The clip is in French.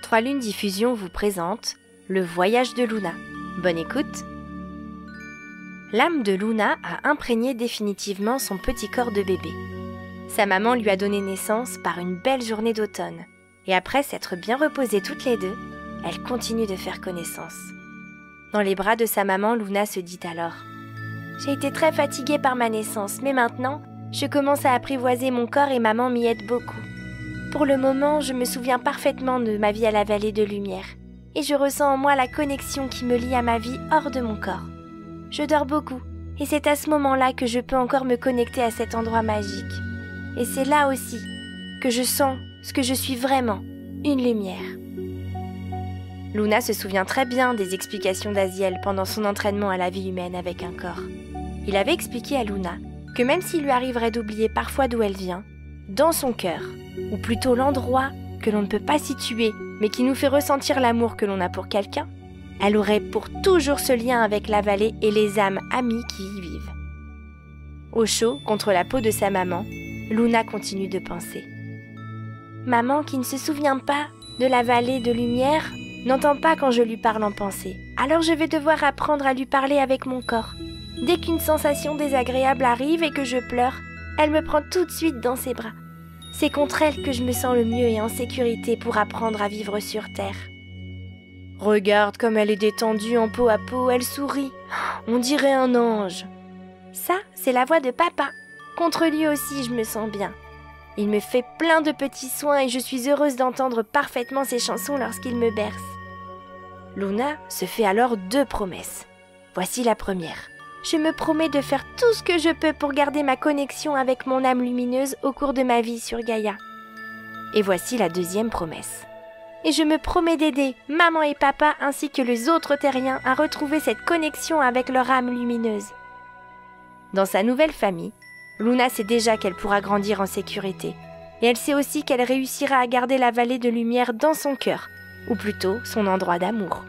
Trois Lunes Diffusion vous présente Le voyage de Luna. Bonne écoute. L'âme de Luna a imprégné définitivement son petit corps de bébé. Sa maman lui a donné naissance par une belle journée d'automne. Et après s'être bien reposées toutes les deux, elle continue de faire connaissance. Dans les bras de sa maman, Luna se dit alors « J'ai été très fatiguée par ma naissance, mais maintenant, je commence à apprivoiser mon corps et maman m'y aide beaucoup. Pour le moment, je me souviens parfaitement de ma vie à la vallée de lumière, et je ressens en moi la connexion qui me lie à ma vie hors de mon corps. Je dors beaucoup, et c'est à ce moment-là que je peux encore me connecter à cet endroit magique. Et c'est là aussi que je sens ce que je suis vraiment, une lumière. » Luna se souvient très bien des explications d'Aziel pendant son entraînement à la vie humaine avec un corps. Il avait expliqué à Luna que même s'il lui arriverait d'oublier parfois d'où elle vient, dans son cœur, ou plutôt l'endroit que l'on ne peut pas situer, mais qui nous fait ressentir l'amour que l'on a pour quelqu'un, elle aurait pour toujours ce lien avec la vallée et les âmes amies qui y vivent. Au chaud, contre la peau de sa maman, Luna continue de penser. Maman qui ne se souvient pas de la vallée de lumière n'entend pas quand je lui parle en pensée. Alors je vais devoir apprendre à lui parler avec mon corps. Dès qu'une sensation désagréable arrive et que je pleure, elle me prend tout de suite dans ses bras. C'est contre elle que je me sens le mieux et en sécurité pour apprendre à vivre sur Terre. Regarde comme elle est détendue en peau à peau, elle sourit. On dirait un ange. Ça, c'est la voix de papa. Contre lui aussi, je me sens bien. Il me fait plein de petits soins et je suis heureuse d'entendre parfaitement ses chansons lorsqu'il me berce. Luna se fait alors 2 promesses. Voici la première. Je me promets de faire tout ce que je peux pour garder ma connexion avec mon âme lumineuse au cours de ma vie sur Gaïa. Et voici la deuxième promesse. Et je me promets d'aider maman et papa ainsi que les autres terriens à retrouver cette connexion avec leur âme lumineuse. Dans sa nouvelle famille, Luna sait déjà qu'elle pourra grandir en sécurité. Et elle sait aussi qu'elle réussira à garder la vallée de lumière dans son cœur, ou plutôt son endroit d'amour.